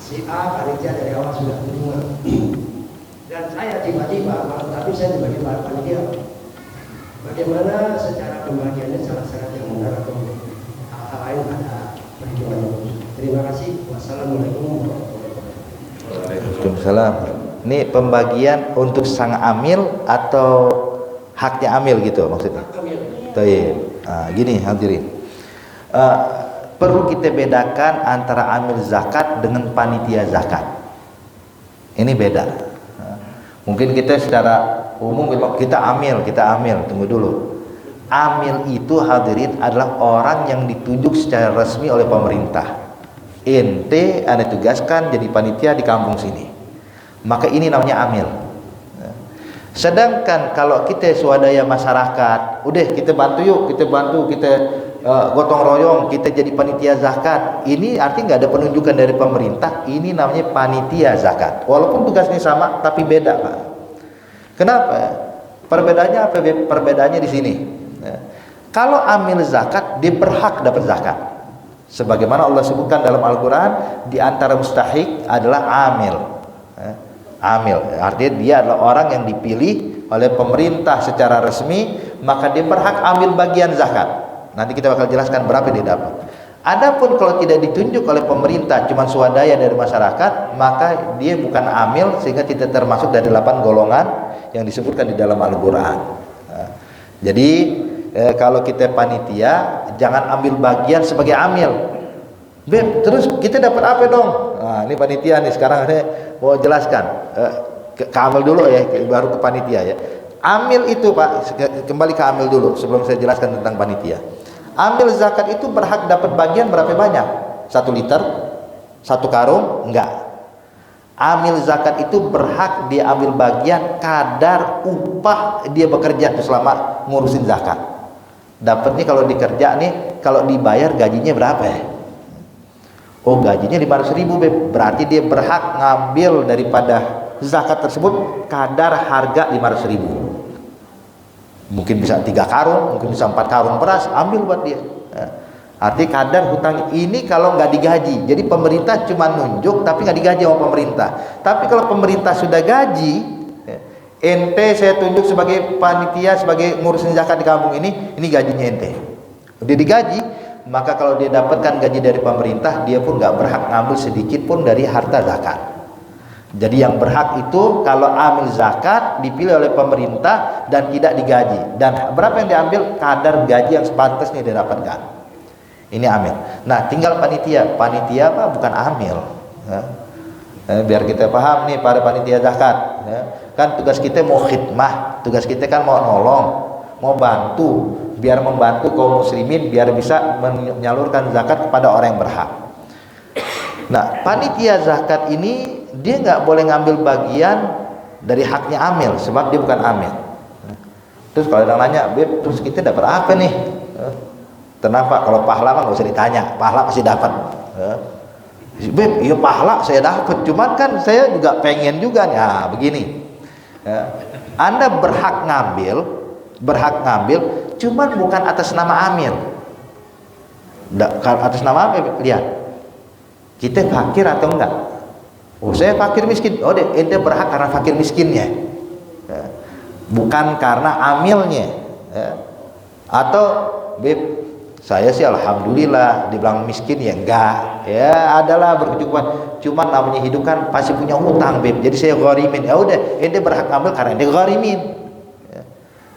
si A panitia dari awal sudah menjual, dan saya tiba-tiba, tapi saya sebagai panitia, bagaimana secara pembagiannya sangat-sangat yang benar atau hal-hal lain ada perhitungan. Terima kasih. Wassalamualaikum warahmatullahi wabarakatuh. Waalaikumsalam. Ini pembagian untuk sang amil atau haknya amil gitu maksudnya? Baik. Nah, gini hadirin. Perlu kita bedakan antara amil zakat dengan panitia zakat. Ini beda. Mungkin kita secara umum kita amil, tunggu dulu. Amil itu hadirin adalah orang yang ditunjuk secara resmi oleh pemerintah. Ente Anda tugaskan jadi panitia di kampung sini. Maka ini namanya amil. Sedangkan kalau kita swadaya masyarakat, udah kita bantu yuk, kita gotong royong, kita jadi panitia zakat. Ini artinya nggak ada penunjukan dari pemerintah. Ini namanya panitia zakat. Walaupun tugasnya sama, tapi beda, Pak. Kenapa? Perbedaannya apa? Perbedaannya di sini. Kalau amil zakat, dia berhak dapat zakat. Sebagaimana Allah sebutkan dalam Al-Quran, di antara mustahik adalah amil. Amil, artinya dia adalah orang yang dipilih oleh pemerintah secara resmi, maka dia berhak ambil bagian zakat. Nanti kita bakal jelaskan berapa dia dapat. Adapun kalau tidak ditunjuk oleh pemerintah, cuma swadaya dari masyarakat, maka dia bukan amil, sehingga tidak termasuk dari 8 golongan yang disebutkan di dalam Al-Quran. Jadi kalau kita panitia, jangan ambil bagian sebagai amil. Beb, terus kita dapat apa dong? Nah, ini panitia nih, sekarang saya mau jelaskan. Ke amil dulu ya, baru ke panitia ya. Amil itu Pak, kembali ke amil dulu sebelum saya jelaskan tentang panitia. Amil zakat itu berhak dapat bagian berapa banyak? 1 liter? 1 karung? Enggak. Amil zakat itu berhak dia ambil bagian kadar upah dia bekerja tuh selama ngurusin zakat. Dapatnya kalau dikerja nih, kalau dibayar gajinya berapa ya? Oh, gajinya 500.000 Beb. Berarti dia berhak ngambil daripada zakat tersebut kadar harga 500.000. Mungkin bisa 3 karung, mungkin bisa 4 karung beras, ambil buat dia. Arti kadar hutang ini kalau nggak digaji. Jadi pemerintah cuma nunjuk tapi nggak digaji sama pemerintah. Tapi kalau pemerintah sudah gaji, ente saya tunjuk sebagai panitia, sebagai ngurusin zakat di kampung ini gajinya ente. Udah digaji, maka kalau dia dapatkan gaji dari pemerintah, dia pun nggak berhak ngambil sedikit pun dari harta zakat. Jadi yang berhak itu kalau amil zakat dipilih oleh pemerintah dan tidak digaji. Dan berapa yang diambil? Kadar gaji yang sepantasnya didapatkan. Ini amil. Nah, tinggal panitia. Panitia apa? Bukan amil. Biar kita paham nih para panitia zakat. Kan tugas kita mau khidmah, tugas kita kan mau nolong, mau bantu, biar membantu kaum muslimin biar bisa menyalurkan zakat kepada orang yang berhak. Nah, panitia zakat ini dia nggak boleh ngambil bagian dari haknya amil, sebab dia bukan amil. Terus kalau ada nanya, Beb, terus kita dapat apa nih? Kenapa? Kalau pahala mah nggak usah ditanya, pahala pasti dapat. Beb, iya pahala saya dapat, cuman kan saya juga pengen juga nih. Nah, begini, Anda berhak ngambil, cuman bukan atas nama amil. Atas nama amil, lihat, kita fakir atau enggak? Oh, saya fakir miskin. Oh, ente berhak karena fakir miskinnya, bukan karena amilnya. Atau Beb, saya sih alhamdulillah dibilang miskin ya enggak, ya adalah berkecukupan, cuma namanya hidup kan pasti punya hutang Beb, jadi saya gharimin. Ya udah, ente berhak ambil karena ente gharimin.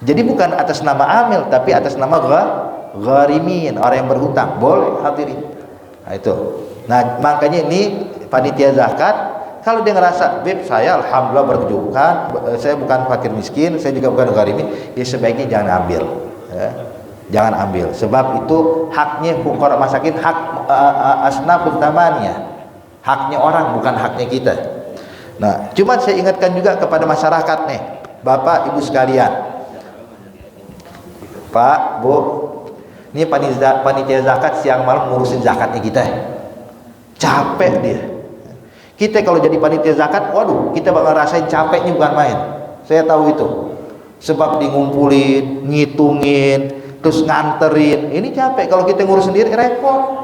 Jadi bukan atas nama amil, tapi atas nama gharimin, orang yang berhutang. Boleh hadirin. Nah itu. Nah, makanya ini panitia zakat, kalau dia ngerasa, Beb, saya alhamdulillah berkecukupan, saya bukan fakir miskin, saya juga bukan gharimin, ya sebaiknya jangan ambil. Jangan ambil, sebab itu haknya fuqara masakin, hak asnafut tamaniyah, haknya orang, bukan haknya kita. Nah, cuma saya ingatkan juga kepada masyarakat nih, Bapak Ibu sekalian, Pak, Bu, ini panitia zakat siang malam ngurusin zakatnya kita, capek dia. Kita kalau jadi panitia zakat, waduh, kita bakal rasain capeknya bukan main. Saya tahu itu, sebab di ngumpulin, ngitungin, terus nganterin, ini capek. Kalau kita ngurus sendiri repot.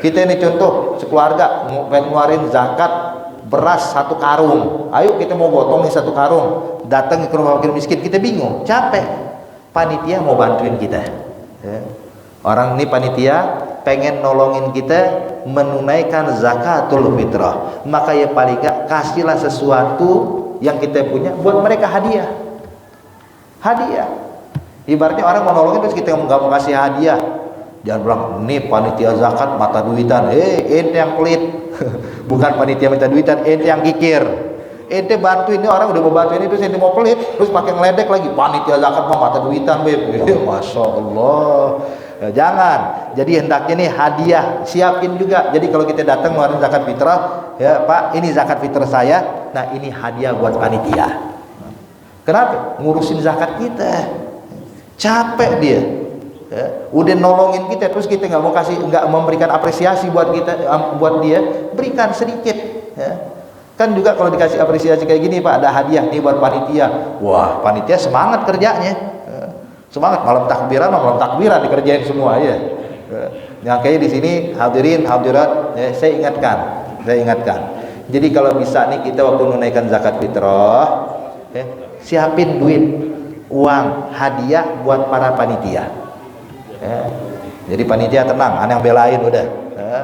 Kita ini contoh sekeluarga mau ngeluarin zakat beras 1 karung. Ayo kita mau gotongin 1 karung. Datang ke rumah fakir miskin, kita bingung, capek. Panitia mau bantuin kita. Ya. Orang ini panitia pengen nolongin kita menunaikan zakatul fitrah. Maka ya paling gak kasihlah sesuatu yang kita punya buat mereka hadiah. Hadiah. Ibaratnya orang mau nolongin terus kita nggak mau kasih hadiah. Jangan bilang, nih panitia zakat mata duitan. Ente yang pelit. Bukan panitia minta duitan, ente yang kikir. Ente bantuin ini orang udah mau bantuin itu, ente mau pelit, terus pakai ngeledek lagi. Panitia zakat mah mata duitan, beb. Masya Allah. Ya, jangan. Jadi hendaknya nih hadiah, siapin juga. Jadi kalau kita datang ngeluarin zakat fitrah, ya Pak, ini zakat fitrah saya. Nah ini hadiah buat panitia. Kenapa? Ngurusin zakat kita. Capek dia. Ya, udah nolongin kita terus kita nggak memberikan apresiasi buat kita, buat dia, berikan sedikit. Ya. Kan juga kalau dikasih apresiasi kayak gini Pak, ada hadiah nih buat panitia. Wah, panitia semangat kerjanya. Ya. Semangat, malam takbiran dikerjain semua ya. Yang kayak di sini hadirin hadirat, ya, saya ingatkan. Jadi kalau bisa nih kita waktu menunaikan zakat fitrah, ya, siapin duit, uang, hadiah buat para panitia. Ya. Jadi panitia tenang, yang belain udah. Ya.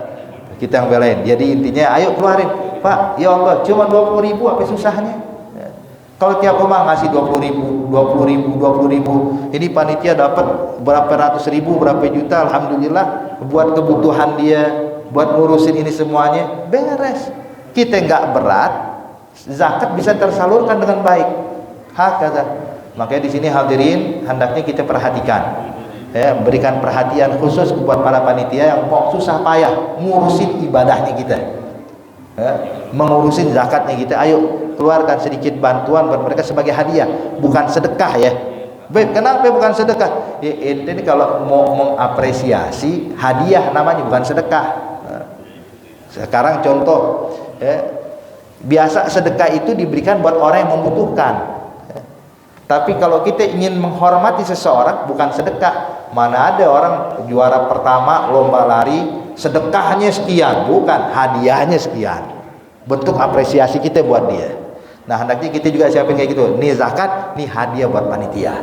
Kita yang belain. Jadi intinya ayo keluarin, Pak. Ya Allah, cuma 20.000 apa susahnya? Ya. Kalau tiap rumah ngasih 20.000, 20.000, ini panitia dapat berapa ratus ribu, berapa juta, alhamdulillah buat kebutuhan dia, buat ngurusin ini semuanya beres. Kita nggak berat, zakat bisa tersalurkan dengan baik. Hakata. Makanya di sini hadirin hendaknya kita perhatikan. Ya, berikan perhatian khusus buat para panitia yang mau susah payah ngurusin ibadahnya kita, ya, mengurusin zakatnya kita. Ayo keluarkan sedikit bantuan buat mereka sebagai hadiah, bukan sedekah ya. Baik, kenapa bukan sedekah? Ya, ini kalau mau mengapresiasi hadiah namanya, bukan sedekah. Nah, sekarang contoh, ya, biasa sedekah itu diberikan buat orang yang membutuhkan. Tapi kalau kita ingin menghormati seseorang, bukan sedekah. Mana ada orang juara pertama lomba lari, sedekahnya sekian, bukan, hadiahnya sekian. Bentuk apresiasi kita buat dia. Nah hendaknya kita juga siapin kayak gitu. Nih zakat, nih hadiah buat panitia.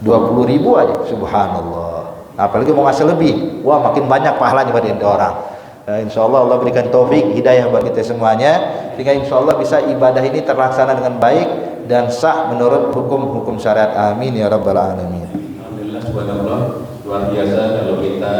20.000 aja, subhanallah. Apalagi mau ngasih lebih, wah makin banyak pahalanya pada orang. Insya Allah Allah berikan taufik, hidayah buat kita semuanya, sehingga insya Allah bisa ibadah ini terlaksana dengan baik dan sah menurut hukum-hukum syariat. Amin ya rabbal alamin. Alhamdulillah, subhanallah, luar biasa kalau kita